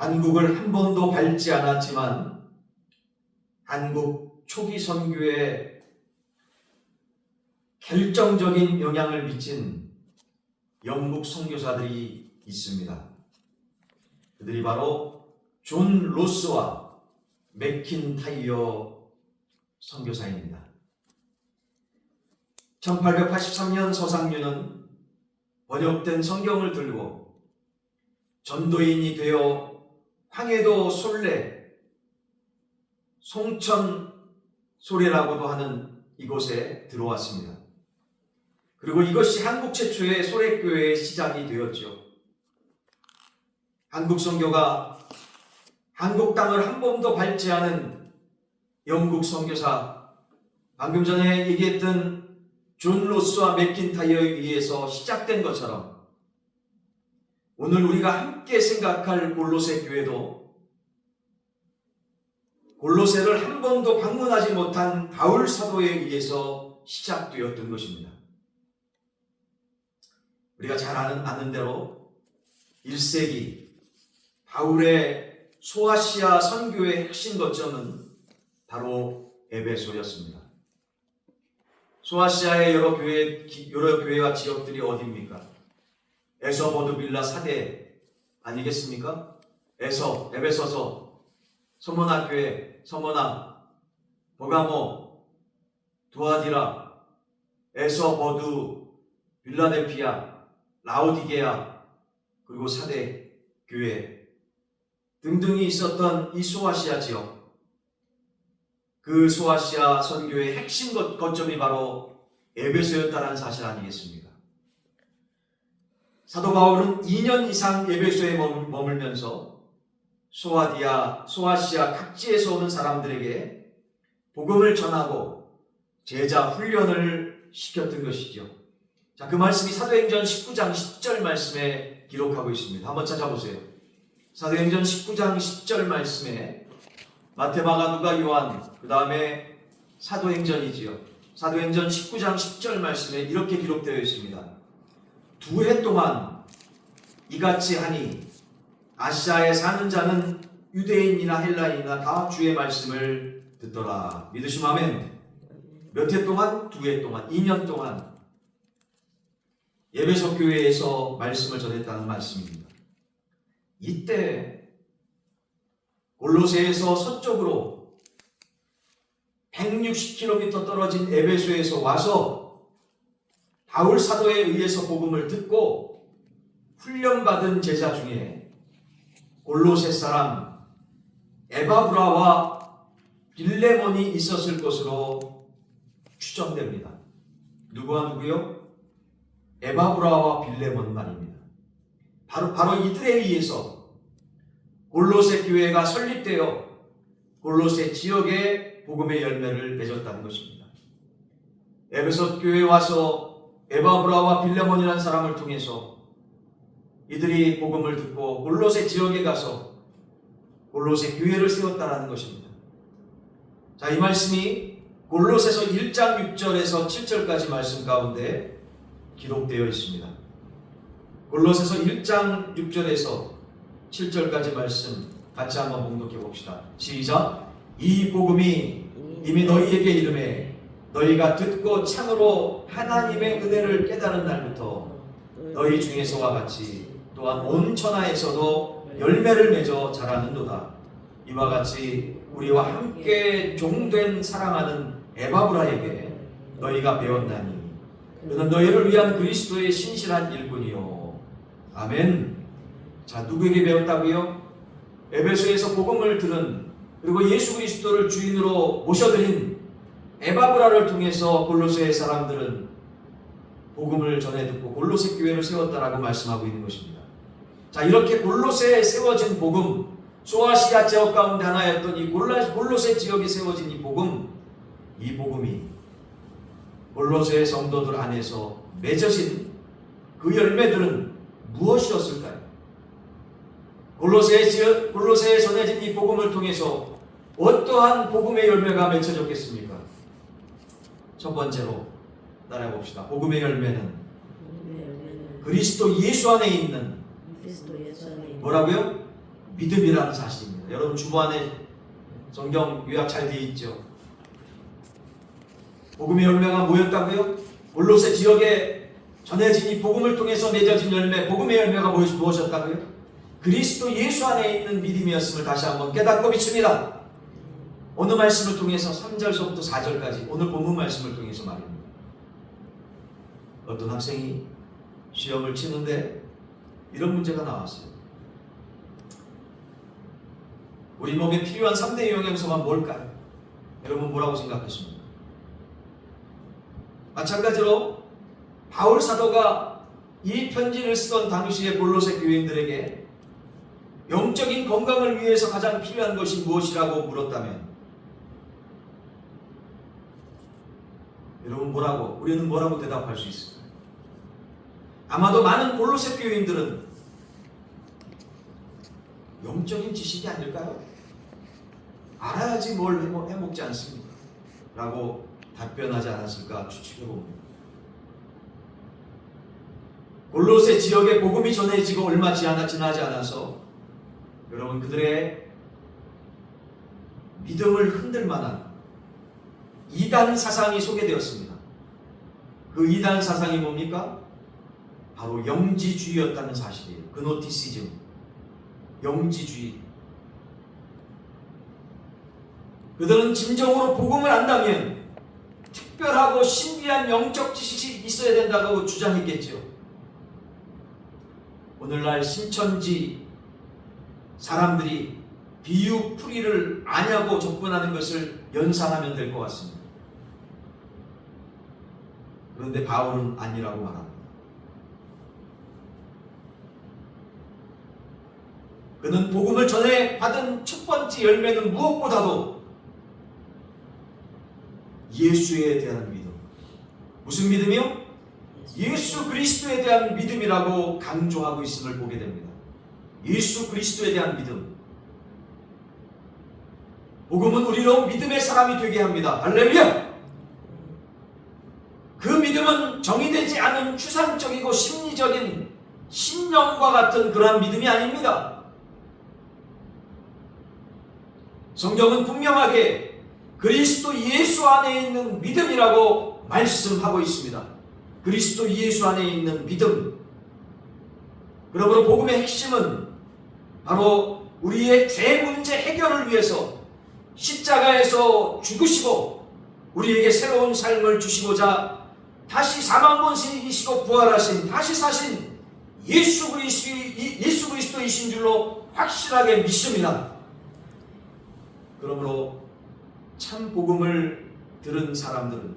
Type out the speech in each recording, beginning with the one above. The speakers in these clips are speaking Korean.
한국을 한 번도 밟지 않았지만 한국 초기 선교에 결정적인 영향을 미친 영국 선교사들이 있습니다. 그들이 바로 존 로스와 맥킨타이어 선교사입니다. 1883년 서상류는 번역된 성경을 들고 전도인이 되어 황해도 솔레, 송천 소래라고도 하는 이곳에 들어왔습니다. 그리고 이것이 한국 최초의 소래교회의 시작이 되었죠. 한국 선교가 한국 땅을 한 번도 밟지 않은 영국 선교사, 방금 전에 얘기했던 존 로스와 맥킨타이어에 의해서 시작된 것처럼 오늘 우리가 함께 생각할 골로새 교회도 골로새를 한 번도 방문하지 못한 바울 사도에 의해서 시작되었던 것입니다. 우리가 잘 아는 대로 1세기 바울의 소아시아 선교의 핵심 거점은 바로 에베소였습니다. 소아시아의 여러 교회와 지역들이 어디입니까? 에서버드 빌라 사대 아니겠습니까? 에베소서, 서머나 교회, 서머나, 버가모, 두아디라, 에서버드, 빌라델피아, 라오디게아, 그리고 사대 교회 등등이 있었던 이 소아시아 지역, 그 소아시아 선교의 핵심 거점이 바로 에베소였다는 사실 아니겠습니까? 사도 바울은 2년 이상 에베소에 머물면서 소아시아 각지에서 오는 사람들에게 복음을 전하고 제자 훈련을 시켰던 것이죠. 자, 그 말씀이 사도행전 19장 10절 말씀에 기록하고 있습니다. 한번 찾아보세요. 사도행전 19장 10절 말씀에 마태, 마가, 누가, 요한, 그 다음에 사도행전이지요. 사도행전 19장 10절 말씀에 이렇게 기록되어 있습니다. 2해 동안 이같이 하니 아시아에 사는 자는 유대인이나 헬라인이나 다 주의 말씀을 듣더라. 믿으시면 아멘. 몇 해 동안? 2해 동안, 2년 동안 에베소 교회에서 말씀을 전했다는 말씀입니다. 이때 골로새에서 서쪽으로 160km 떨어진 에베소에서 와서 바울 사도에 의해서 복음을 듣고 훈련받은 제자 중에 골로새 사람 에바브라와 빌레몬이 있었을 것으로 추정됩니다. 누구와 누구요? 에바브라와 빌레몬 말입니다. 바로 이들에 의해서 골로새 교회가 설립되어 골로새 지역에 복음의 열매를 맺었다는 것입니다. 에베소 교회에 와서 에바브라와 빌레몬이라는 사람을 통해서 이들이 복음을 듣고 골로새 지역에 가서 골로새 교회를 세웠다는 것입니다. 자, 이 말씀이 골로새서 1장 6절에서 7절까지 말씀 가운데 기록되어 있습니다. 골로새서 1장 6절에서 7절까지 말씀 같이 한번 봉독해 봅시다. 시작. 이 복음이 이미 너희에게 이르매 너희가 듣고 참으로 하나님의 은혜를 깨달은 날부터 너희 중에서와 같이 또한 온 천하에서도 열매를 맺어 자라는도다. 이와 같이 우리와 함께 종된 사랑하는 에바브라에게 너희가 배웠나니 그는 너희를 위한 그리스도의 신실한 일꾼이요. 아멘. 자, 누구에게 배웠다고요? 에베소에서 복음을 들은 그리고 예수 그리스도를 주인으로 모셔드린 에바브라를 통해서 골로새 사람들은 복음을 전해 듣고 골로새 교회를 세웠다라고 말씀하고 있는 것입니다. 자, 이렇게 골로새에 세워진 복음, 소아시아 지역 가운데 하나였던 이 골로새 지역에 세워진 이 복음이 골로새 성도들 안에서 맺어진 그 열매들은 무엇이었을까요? 골로새에 전해진 이 복음을 통해서 어떠한 복음의 열매가 맺혀졌겠습니까? 첫 번째로 따라해 봅시다. 복음의 열매는 그리스도 예수 안에 있는 뭐라고요? 믿음이라는 사실입니다. 여러분 주보 안에 성경 요약 잘 되어 있죠. 복음의 열매가 뭐였다고요? 골로새 지역에 전해진 이 복음을 통해서 맺어진 열매, 복음의 열매가 무엇이었다고요? 그리스도 예수 안에 있는 믿음이었음을 다시 한번 깨닫고 믿습니다. 어느 말씀을 통해서 3절서부터 4절까지 오늘 본문 말씀을 통해서 말입니다. 어떤 학생이 시험을 치는데 이런 문제가 나왔어요. 우리 몸에 필요한 3대 영양소가 뭘까요? 여러분 뭐라고 생각하십니까? 마찬가지로 바울 사도가 이 편지를 쓰던 당시의 골로새 교인들에게 영적인 건강을 위해서 가장 필요한 것이 무엇이라고 물었다면 여러분 우리는 뭐라고 대답할 수 있을까요? 아마도 많은 골로새 교인들은 영적인 지식이 아닐까요? 알아야지 뭘 해먹지 않습니까? 라고 답변하지 않았을까 추측해봅니다. 골로새 지역에 복음이 전해지고 얼마 지나지 않아서 여러분 그들의 믿음을 흔들 만한 이단 사상이 소개되었습니다. 그 이단 사상이 뭡니까? 바로 영지주의였다는 사실이에요. 그노티시즘, 영지주의. 그들은 진정으로 복음을 안다면 특별하고 신비한 영적 지식이 있어야 된다고 주장했겠죠. 오늘날 신천지 사람들이 비유풀이를 아냐고 접근하는 것을 연상하면 될 것 같습니다. 그런데 바울은 아니라고 말합니다. 그는 복음을 전해 받은 첫 번째 열매는 무엇보다도 예수에 대한 믿음. 무슨 믿음이요? 예수 그리스도에 대한 믿음이라고 강조하고 있음을 보게 됩니다. 예수 그리스도에 대한 믿음. 복음은 우리로 믿음의 사람이 되게 합니다. 할렐루야! 그 믿음은 정의되지 않은 추상적이고 심리적인 신념과 같은 그러한 믿음이 아닙니다. 성경은 분명하게 그리스도 예수 안에 있는 믿음이라고 말씀하고 있습니다. 그리스도 예수 안에 있는 믿음. 그러므로 복음의 핵심은 바로 우리의 죄 문제 해결을 위해서 십자가에서 죽으시고 우리에게 새로운 삶을 주시고자 다시 사망권세 이기시고 부활하신 다시 사신 예수 그리스도이신 줄로 확실하게 믿습니다. 그러므로 참 복음을 들은 사람들은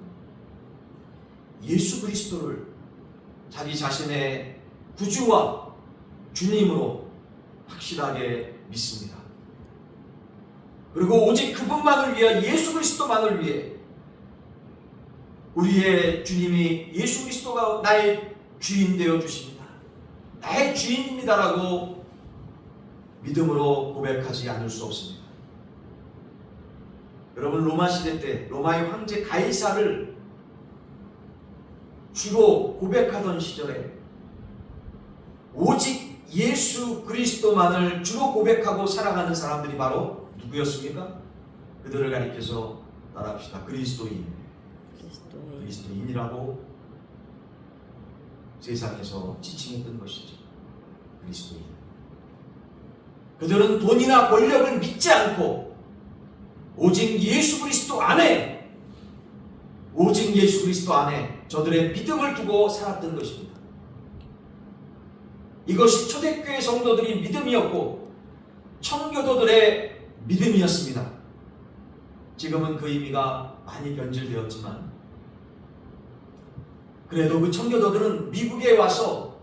예수 그리스도를 자기 자신의 구주와 주님으로 확실하게 믿습니다. 그리고 오직 그분만을 위해 예수 그리스도만을 위해 우리의 주님이 예수 그리스도가 나의 주인 되어 주십니다. 나의 주인입니다라고 믿음으로 고백하지 않을 수 없습니다. 여러분 로마 시대 때 로마의 황제 가이사를 주로 고백하던 시절에 오직 예수 그리스도만을 주로 고백하고 살아가는 사람들이 바로 누구였습니까? 그들을 가리켜서 따라합시다. 그리스도인이라고 세상에서 지칭했던 것이죠. 그리스도인. 그들은 돈이나 권력을 믿지 않고 오직 예수 그리스도 안에 저들의 믿음을 두고 살았던 것입니다. 이것이 초대교회 성도들의 믿음이었고 청교도들의 믿음이었습니다. 지금은 그 의미가 많이 변질되었지만 그래도 그 청교도들은 미국에 와서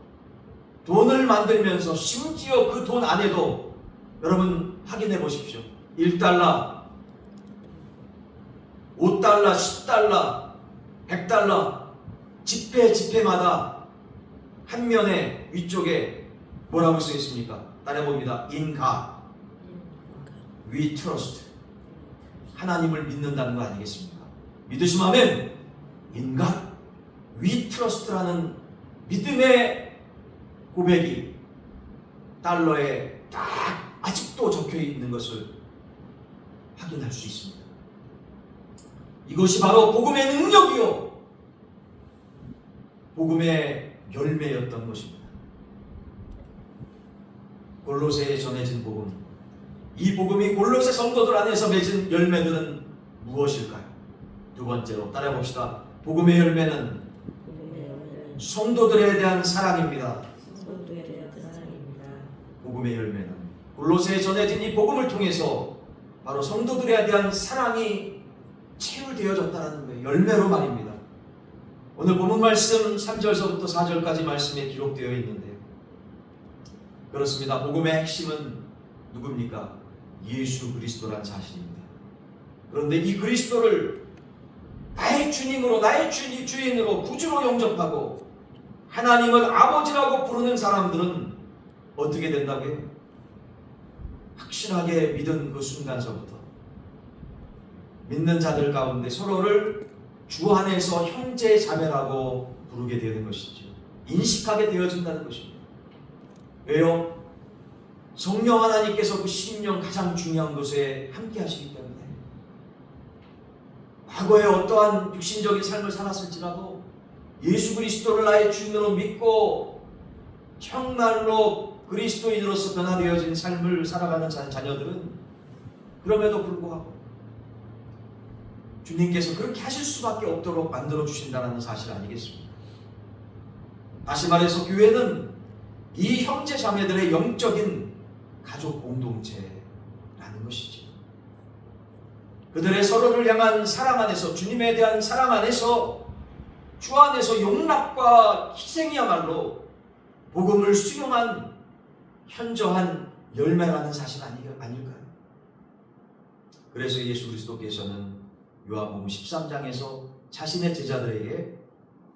돈을 만들면서 심지어 그 돈 안에도 여러분 확인해 보십시오. 1달러, 5달러, 10달러, 100달러 지폐마다 한 면에 위쪽에 뭐라고 써 있습니까? 따라봅니다. In God we trust. 하나님을 믿는다는 거 아니겠습니까? 믿으시면 아멘. In God we trust라는 믿음의 고백이 달러에 딱 아직도 적혀 있는 것을 확인할 수 있습니다. 이것이 바로 복음의 능력이요, 복음의 열매였던 것입니다. 골로새에 전해진 복음, 이 복음이 골로새 성도들 안에서 맺은 열매들은 무엇일까요? 두 번째로 따라해봅시다. 복음의 열매는 성도들에 대한 사랑입니다. 복음의 열매는 골로새에 전해진 이 복음을 통해서 바로 성도들에 대한 사랑이 채울되어졌다는 거예요. 열매로 말입니다. 오늘 본문 말씀 3절서부터 4절까지 말씀에 기록되어 있는데요. 그렇습니다. 복음의 핵심은 누굽니까? 예수 그리스도란 사실입니다. 그런데 이 그리스도를 나의 주님으로, 나의 주인으로, 구주로 영접하고 하나님을 아버지라고 부르는 사람들은 어떻게 된다고요? 확실하게 믿은 그 순간서부터 믿는 자들 가운데 서로를 주 안에서 형제 자매라고 부르게 되는 것이죠. 인식하게 되어진다는 것입니다. 왜요? 성령 하나님께서 그 심령 가장 중요한 것에 함께 하시기 때문에 과거에 어떠한 육신적인 삶을 살았을지라도 예수 그리스도를 나의 주인으로 믿고 정말로 그리스도인으로서 변화되어진 삶을 살아가는 자녀들은 그럼에도 불구하고 주님께서 그렇게 하실 수밖에 없도록 만들어 주신다는 사실 아니겠습니까? 다시 말해서 교회는 이 형제 자매들의 영적인 가족 공동체라는 것이죠. 그들의 서로를 향한 사랑 안에서, 주님에 대한 사랑 안에서, 주 안에서 용납과 희생이야말로 복음을 수용한 현저한 열매라는 사실 아닐까요? 그래서 예수 그리스도께서는 요한복음 13장에서 자신의 제자들에게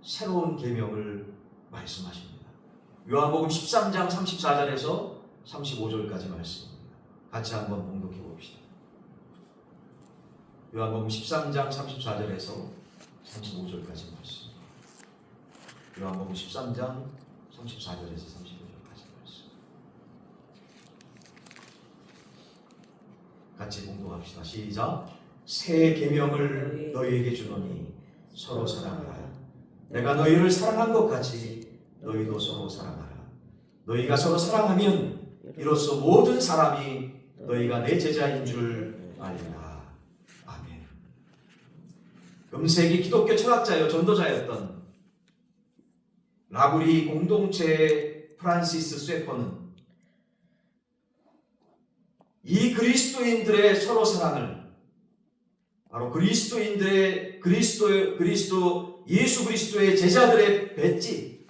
새로운 계명을 말씀하십니다. 요한복음 13장 34절에서 35절까지 말씀입니다. 같이 한번 봉독해 봅시다. 요한복음 13장 34절에서 35절까지 말씀. 요한복음 13장 34절에서 35절까지 말씀. 같이 봉독합시다. 시작. 새 계명을 너희에게 주노니 서로 사랑하라. 내가 너희를 사랑한 것 같이 너희도 서로 사랑하라. 너희가 서로 사랑하면 이로써 모든 사람이 너희가 내 제자인 줄 알리라. 아멘. 금세기 기독교 철학자요 전도자였던 라구리 공동체의 프란시스 쇠퍼는 이 그리스도인들의 서로 사랑을 바로 예수 그리스도의 제자들의 배지,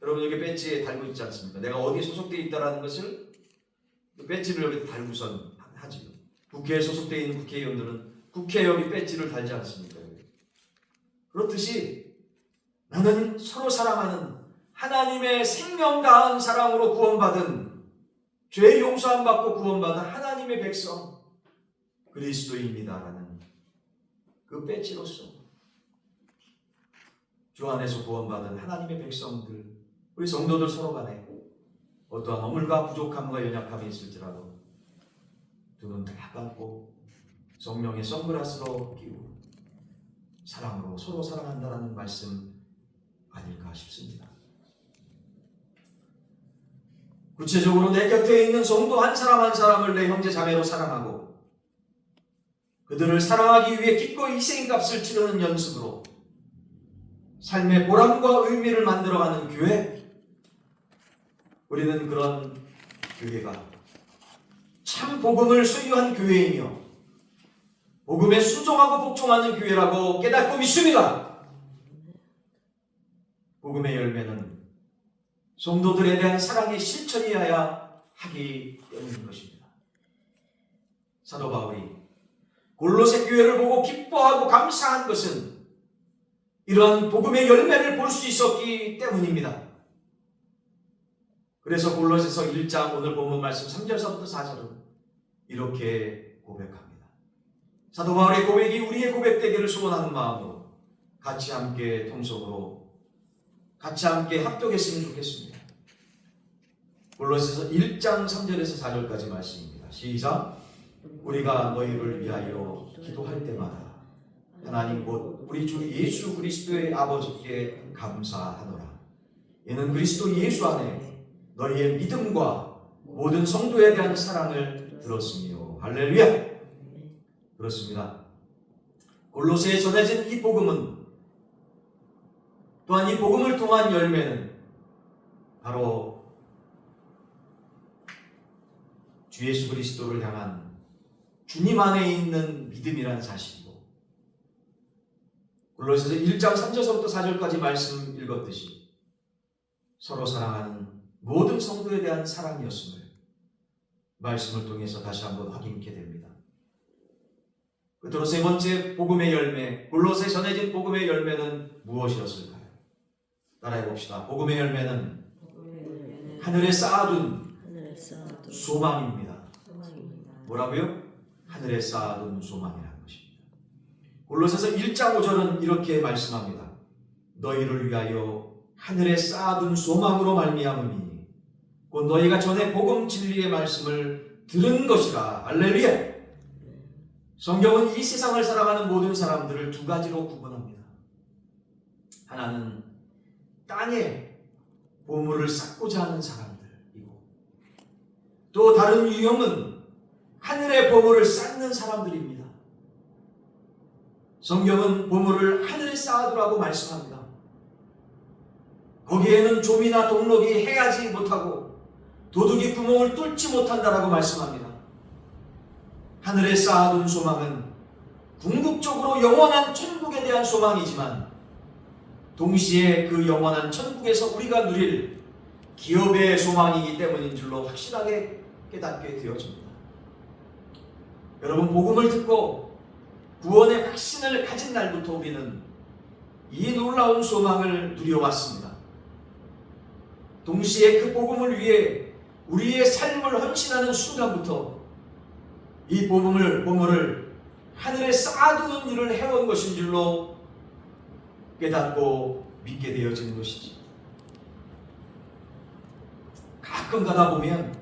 여러분 여기 배지에 달고 있지 않습니까? 내가 어디에 소속되어 있다는 것을 배지를 여기 달고선 하지요. 국회에 소속되어 있는 국회의원들은 국회의원이 배지를 달지 않습니까? 그렇듯이 나는 서로 사랑하는 하나님의 생명 다한 사랑으로 구원받은, 죄 용서함 받고 구원받은 하나님의 백성 그리스도입니다라는 그 배지로서 주 안에서 구원받은 하나님의 백성들, 우리 성도들 서로 간에 어떠한 허물과 부족함과 연약함이 있을지라도 두 눈 다 감고 성령의 선글라스로 끼고 사랑으로 서로 사랑한다라는 말씀 아닐까 싶습니다. 구체적으로 내 곁에 있는 성도 한 사람 한 사람을 내 형제 자매로 사랑하고 그들을 사랑하기 위해 기꺼이 희생값을 치르는 연습으로 삶의 보람과 의미를 만들어가는 교회, 우리는 그런 교회가 참 복음을 소유한 교회이며 복음에 순종하고 복종하는 교회라고 깨닫고 믿습니다. 복음의 열매는 성도들에 대한 사랑의 실천이어야 하기 때문인 것입니다. 사도 바울이 골로새 교회를 보고 기뻐하고 감사한 것은 이러한 복음의 열매를 볼 수 있었기 때문입니다. 그래서 골로새서 1장 오늘 본문 말씀 3절서부터 4절은 이렇게 고백합니다. 사도 바울의 고백이 우리의 고백되기를 소원하는 마음으로 같이 함께 통성으로 같이 함께 합독했으면 좋겠습니다. 골로새서 1장 3절에서 4절까지 말씀입니다. 시작. 우리가 너희를 위하여 기도할 때마다 하나님 곧 우리 주 예수 그리스도의 아버지께 감사하노라. 이는 그리스도 예수 안에 너희의 믿음과 모든 성도에 대한 사랑을 들었으며. 할렐루야. 그렇습니다. 골로새에 전해진 이 복음은, 또한 이 복음을 통한 열매는 바로 주 예수 그리스도를 향한 주님 안에 있는 믿음이라는 사실이고, 골로새서 1장 3절부터 4절까지 말씀 읽었듯이 서로 사랑하는 모든 성도에 대한 사랑이었음을 말씀을 통해서 다시 한번 확인케 됩니다. 끝으로 세 번째 복음의 열매, 골로새 전해진 복음의 열매는 무엇이었을까요? 따라해 봅시다. 복음의 열매는 하늘에 쌓아둔 소망입니다. 뭐라고요? 하늘에 쌓아둔 소망이라는 것입니다. 골로새서 1장 5절은 이렇게 말씀합니다. 너희를 위하여 하늘에 쌓아둔 소망으로 말미암으니 곧 너희가 전에 복음 진리의 말씀을 들은 것이라. 할렐루야. 성경은 이 세상을 살아가는 모든 사람들을 두 가지로 구분합니다. 하나는 땅에 보물을 쌓고자 하는 사람들이고, 또 다른 유형은 하늘에 보물을 쌓는 사람들입니다. 성경은 보물을 하늘에 쌓아두라고 말씀합니다. 거기에는 좀이나 동록이 해하지 못하고 도둑이 구멍을 뚫지 못한다라고 말씀합니다. 하늘에 쌓아둔 소망은 궁극적으로 영원한 천국에 대한 소망이지만, 동시에 그 영원한 천국에서 우리가 누릴 기업의 소망이기 때문인 줄로 확실하게 깨닫게 되어집니다. 여러분, 복음을 듣고 구원의 확신을 가진 날부터 우리는 이 놀라운 소망을 누려왔습니다. 동시에 그 복음을 위해 우리의 삶을 헌신하는 순간부터 이 보물을 하늘에 쌓아두는 일을 해온 것인 줄로 깨닫고 믿게 되어지는 것이지. 가끔 가다 보면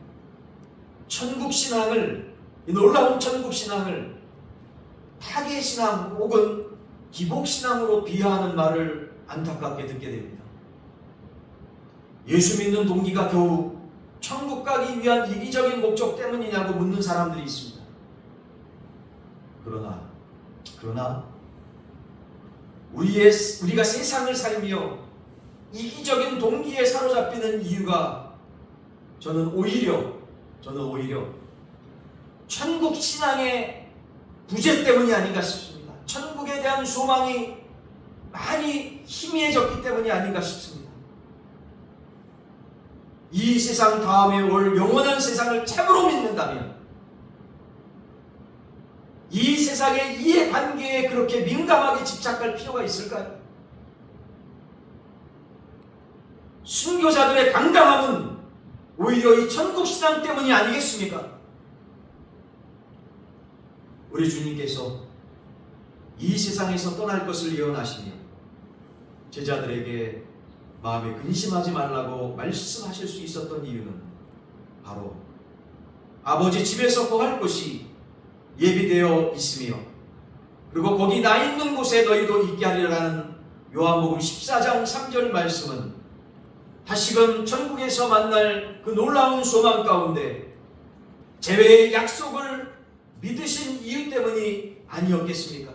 천국신앙을, 이 놀라운 천국신앙을 타계신앙 혹은 기복신앙으로 비하하는 말을 안타깝게 듣게 됩니다. 예수 믿는 동기가 겨우 천국 가기 위한 이기적인 목적 때문이냐고 묻는 사람들이 있습니다. 그러나 우리가 세상을 살며 이기적인 동기에 사로잡히는 이유가 저는 오히려 천국 신앙의 부재 때문이 아닌가 싶습니다. 천국에 대한 소망이 많이 희미해졌기 때문이 아닌가 싶습니다. 이 세상 다음에 올 영원한 세상을 참으로 믿는다면 이 세상의 이해관계에 그렇게 민감하게 집착할 필요가 있을까요? 순교자들의 강강함은 오히려 이 천국신앙 때문이 아니겠습니까? 우리 주님께서 이 세상에서 떠날 것을 예언하시며 제자들에게 마음에 근심하지 말라고 말씀하실 수 있었던 이유는 바로 아버지 집에서 거할 곳이 예비되어 있으며, 그리고 거기 나 있는 곳에 너희도 있게 하리라는 요한복음 14장 3절 말씀은 다시금 천국에서 만날 그 놀라운 소망 가운데 재회의 약속을 믿으신 이유 때문이 아니었겠습니까?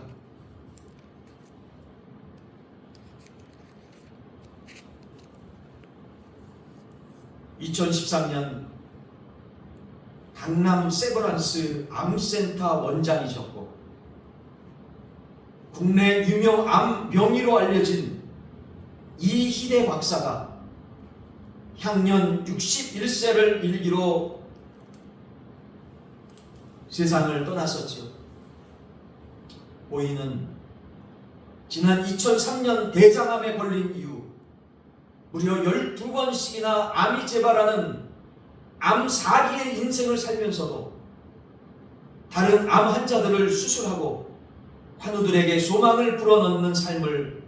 (2013년) 강남 세브란스 암센터 원장이셨고 국내 유명 암 명의로 알려진 이희대 박사가 향년 61세를 일기로 세상을 떠났었죠. 고인은 지난 2003년 대장암에 걸린 이후 무려 12번씩이나 암이 재발하는 암 4기의 인생을 살면서도 다른 암 환자들을 수술하고 환우들에게 소망을 불어넣는 삶을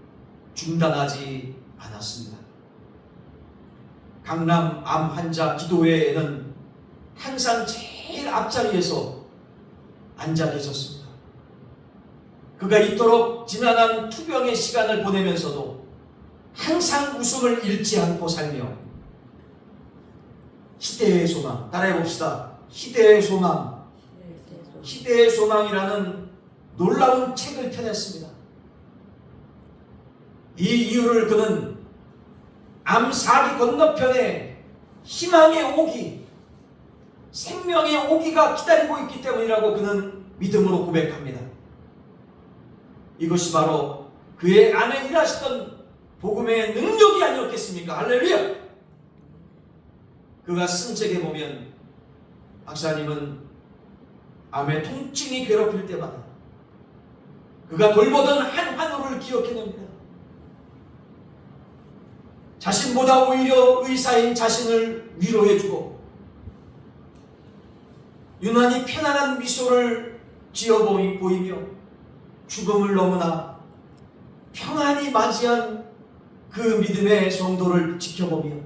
중단하지 않았습니다. 강남 암 환자 기도회에는 항상 제일 제일 앞자리에서 앉아 계셨습니다. 그가 이토록 지난한 투병의 시간을 보내면서도 항상 웃음을 잃지 않고 살며 시대의 소망, 따라해 봅시다. 시대의 소망, 시대의 소망이라는 놀라운 책을 펴냈습니다. 이 이유를 그는 암사기 건너편에 희망의 오기, 생명의 오기가 기다리고 있기 때문이라고 그는 믿음으로 고백합니다. 이것이 바로 그의 안에 일하시던 복음의 능력이 아니었겠습니까? 할렐루야! 그가 쓴 책에 보면 박사님은 암의 통증이 괴롭힐 때마다 그가 돌보던 한 환우를 기억해냅니다. 자신보다 오히려 의사인 자신을 위로해주고 유난히 편안한 미소를 지어 보이며 죽음을 너무나 평안히 맞이한 그 믿음의 성도를 지켜보며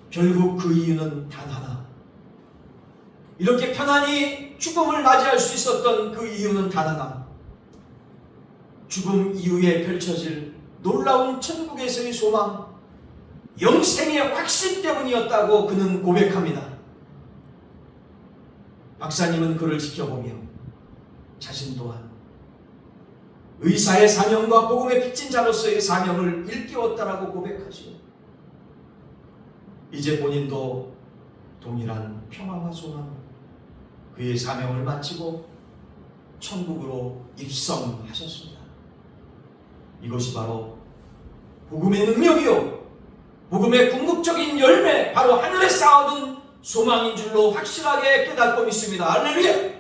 결국 그 이유는 단 하나, 이렇게 편안히 죽음을 맞이할 수 있었던 그 이유는 단 하나, 죽음 이후에 펼쳐질 놀라운 천국에서의 소망, 영생의 확신 때문이었다고 그는 고백합니다. 박사님은 그를 지켜보며 자신 또한 의사의 사명과 복음의 빚진 자로서의 사명을 일깨웠다라고 고백하지요. 이제 본인도 동일한 평화와 소망, 그의 사명을 마치고 천국으로 입성하셨습니다. 이것이 바로 복음의 능력이요, 복음의 궁극적인 열매, 바로 하늘에 쌓아둔 소망인 줄로 확실하게 깨닫고 믿습니다. 할렐루야!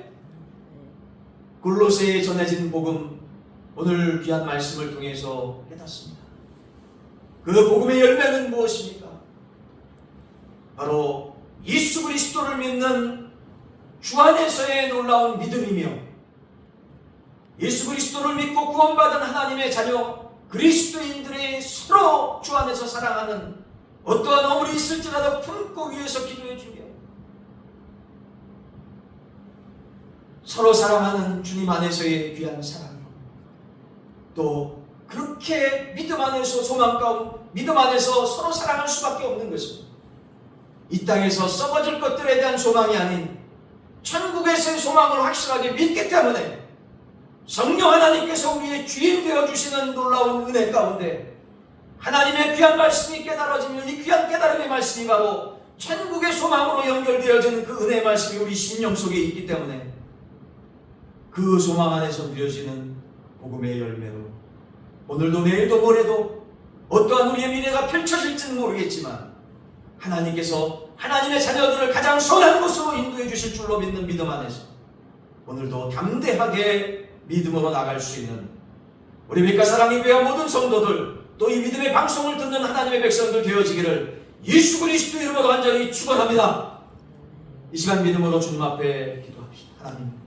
골로새에 전해진 복음, 오늘 귀한 말씀을 통해서 깨닫습니다. 그 복음의 열매는 무엇입니까? 바로 예수 그리스도를 믿는 주 안에서의 놀라운 믿음이며, 예수 그리스도를 믿고 구원받은 하나님의 자녀 그리스도인들의 서로 주 안에서 사랑하는 어떠한 어물이 있을지라도 품고 위에서 기도해 주며 서로 사랑하는 주님 안에서의 귀한 사랑, 또 그렇게 믿음 안에서 소망 가운 믿음 안에서 서로 사랑할 수밖에 없는 것은 이 땅에서 썩어질 것들에 대한 소망이 아닌 천국에서의 소망을 확실하게 믿기 때문에 성령 하나님께서 우리의 주인 되어주시는 놀라운 은혜 가운데 하나님의 귀한 말씀이 깨달아지면 이 귀한 깨달음의 말씀이 바로 천국의 소망으로 연결되어지는 그 은혜의 말씀이 우리 심령 속에 있기 때문에 그 소망 안에서 누려지는 복음의 열매로 오늘도 내일도 모레도 어떠한 우리의 미래가 펼쳐질지는 모르겠지만 하나님께서 하나님의 자녀들을 가장 선한 곳으로 인도해 주실 줄로 믿는 믿음 안에서 오늘도 담대하게 믿음으로 나갈 수 있는 우리 빛과 사랑의 교회 모든 성도들, 또 이 믿음의 방송을 듣는 하나님의 백성들 되어지기를 예수 그리스도 이름으로 간절히 축원합니다. 이 시간 믿음으로 주님 앞에 기도합시다. 하나님,